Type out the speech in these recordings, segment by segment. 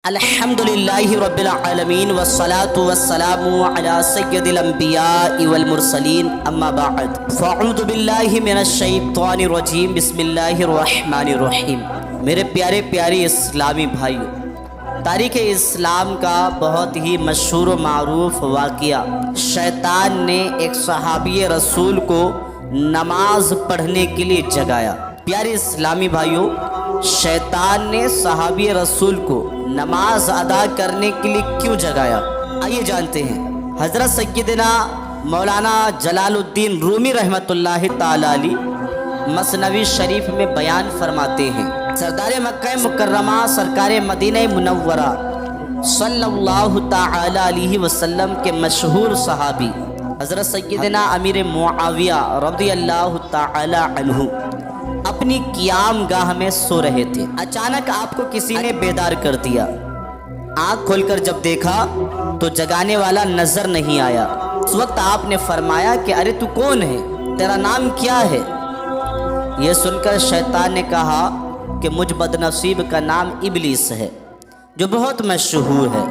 الحمدللہ رب العالمین والصلاة والسلام علی سید الانبیاء والمرسلین اما بعد فاعوذ باللہ من الشیطان الرجیم بسم اللہ الرحمن الرحیم۔ میرے پیارے پیارے اسلامی بھائیو، تاریخ اسلام کا بہت ہی مشہور و معروف واقعہ، شیطان نے ایک صحابی رسول کو نماز پڑھنے کے لیے جگایا۔ پیارے اسلامی بھائیو، شیطان نے صحابی رسول کو نماز ادا کرنے کے لیے کیوں جگایا؟ آئیے جانتے ہیں۔ حضرت سیدنا مولانا جلال الدین رومی رحمۃ اللہ تعالی علیہ مثنوی شریف میں بیان فرماتے ہیں، سردار مکہ مکرمہ سرکار مدینہ منورہ صلی اللہ تعالی علیہ وسلم کے مشہور صحابی حضرت سیدنا امیر معاویہ رضی اللہ تعالی عنہ اپنی قیام گاہ میں سو رہے تھے۔ اچانک آپ کو کسی نے بیدار کر دیا۔ آنکھ کھول کر جب دیکھا تو جگانے والا نظر نہیں آیا۔ اس وقت آپ نے فرمایا کہ ارے تو کون ہے، تیرا نام کیا ہے؟ یہ سن کر شیطان نے کہا کہ مجھ بدنصیب کا نام ابلیس ہے، جو بہت مشہور ہے۔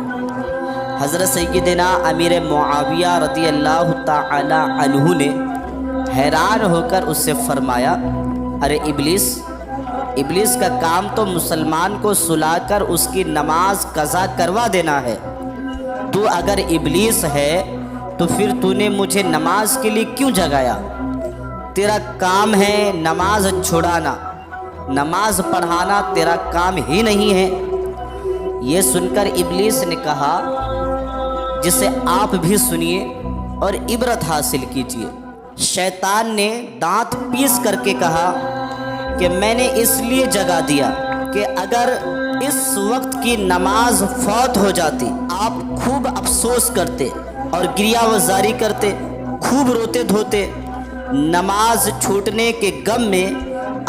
حضرت سیدنا امیر معاویہ رضی اللہ تعالی عنہ نے حیران ہو کر اس سے فرمایا، ارے ابلیس کا کام تو مسلمان کو سلا کر اس کی نماز قضا کروا دینا ہے۔ تو اگر ابلیس ہے تو پھر تو نے مجھے نماز کے لیے کیوں جگایا؟ تیرا کام ہے نماز چھڑانا، نماز پڑھانا تیرا کام ہی نہیں ہے۔ یہ سن کر ابلیس نے کہا، جسے آپ بھی سنیے اور عبرت حاصل کیجیے۔ شیطان نے دانت پیس کر کے کہا کہ میں نے اس لیے جگا دیا کہ اگر اس وقت کی نماز فوت ہو جاتی آپ خوب افسوس کرتے اور گریہ وزاری کرتے، خوب روتے دھوتے۔ نماز چھوٹنے کے غم میں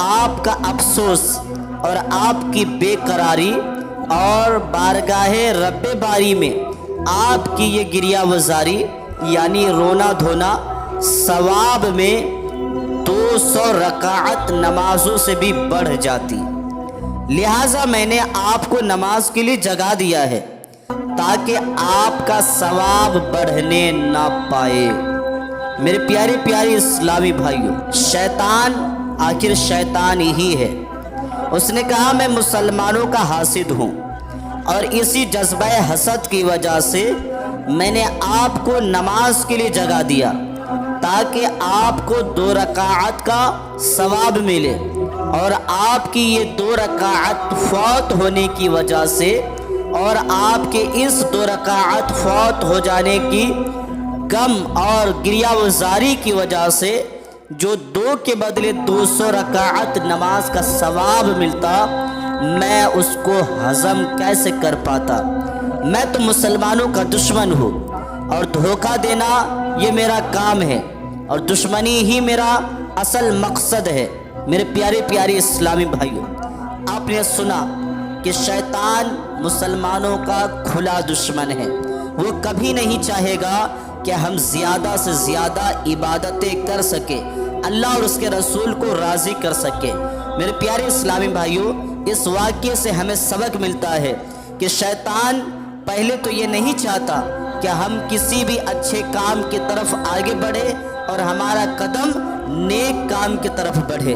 آپ کا افسوس اور آپ کی بے قراری اور بارگاہ رب باری میں آپ کی یہ گریہ وزاری یعنی رونا دھونا ثواب میں 200 رکعت نمازوں سے بھی بڑھ جاتی۔ لہٰذا میں نے آپ کو نماز کے لیے جگا دیا ہے تاکہ آپ کا ثواب بڑھنے نہ پائے۔ میرے پیارے پیارے اسلامی بھائیوں، شیطان آخر شیطان ہی ہے۔ اس نے کہا میں مسلمانوں کا حاسد ہوں، اور اسی جذبہ حسد کی وجہ سے میں نے آپ کو نماز کے لیے جگا دیا تاکہ آپ کو 2 رکعت کا ثواب ملے، اور آپ کی یہ 2 رکعت فوت ہونے کی وجہ سے اور آپ کے اس 2 رکعت فوت ہو جانے کی غم اور گریہ وزاری کی وجہ سے جو 2 کے بدلے 200 رکعت نماز کا ثواب ملتا، میں اس کو ہضم کیسے کر پاتا؟ میں تو مسلمانوں کا دشمن ہوں، اور دھوکہ دینا یہ میرا کام ہے، اور دشمنی ہی میرا اصل مقصد ہے۔ میرے پیارے پیارے اسلامی بھائیوں، آپ نے سنا کہ شیطان مسلمانوں کا کھلا دشمن ہے۔ وہ کبھی نہیں چاہے گا کہ ہم زیادہ سے زیادہ عبادتیں کر سکیں، اللہ اور اس کے رسول کو راضی کر سکیں۔ میرے پیارے اسلامی بھائیوں، اس واقعے سے ہمیں سبق ملتا ہے کہ شیطان پہلے تو یہ نہیں چاہتا کہ ہم کسی بھی اچھے کام کی طرف آگے بڑھے اور ہمارا قدم نیک کام کی طرف بڑھے۔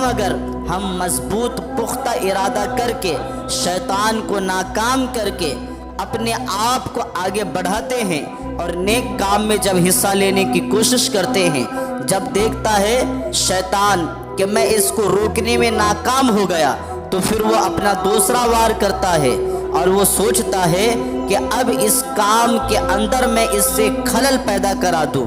اگر ہم مضبوط پختہ ارادہ کر کے شیطان کو ناکام کر کے اپنے آپ کو آگے بڑھاتے ہیں اور نیک کام میں جب حصہ لینے کی کوشش کرتے ہیں، جب دیکھتا ہے شیطان کہ میں اس کو روکنے میں ناکام ہو گیا، تو پھر وہ اپنا دوسرا وار کرتا ہے اور وہ سوچتا ہے کہ اب اس کام کے اندر میں اس سے خلل پیدا کرا دوں،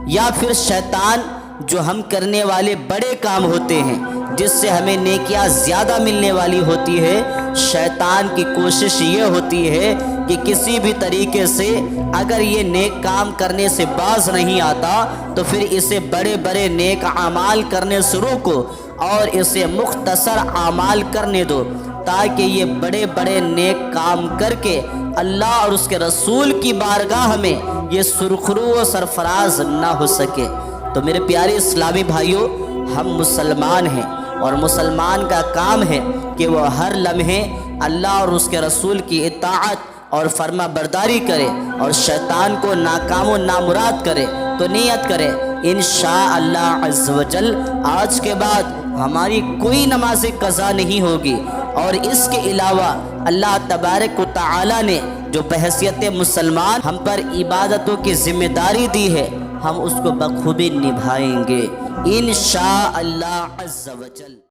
یا پھر شیطان جو ہم کرنے والے بڑے کام ہوتے ہیں جس سے ہمیں نیکیاں زیادہ ملنے والی ہوتی ہے، شیطان کی کوشش یہ ہوتی ہے کہ کسی بھی طریقے سے اگر یہ نیک کام کرنے سے باز نہیں آتا تو پھر اسے بڑے بڑے نیک اعمال کرنے سے روکو اور اسے مختصر اعمال کرنے دو، تاکہ یہ بڑے بڑے نیک کام کر کے اللہ اور اس کے رسول کی بارگاہ میں یہ سرخرو و سرفراز نہ ہو سکے۔ تو میرے پیارے اسلامی بھائیوں، ہم مسلمان ہیں اور مسلمان کا کام ہے کہ وہ ہر لمحے اللہ اور اس کے رسول کی اطاعت اور فرما برداری کرے اور شیطان کو ناکام و نامراد کرے تو نیت کرے انشاءاللہ عز و جل آج کے بعد ہماری کوئی نماز قضا نہیں ہوگی، اور اس کے علاوہ اللہ تبارک و تعالی نے جو بحیثیت مسلمان ہم پر عبادتوں کی ذمہ داری دی ہے ہم اس کو بخوبی نبھائیں گے انشاءاللہ عز و جل۔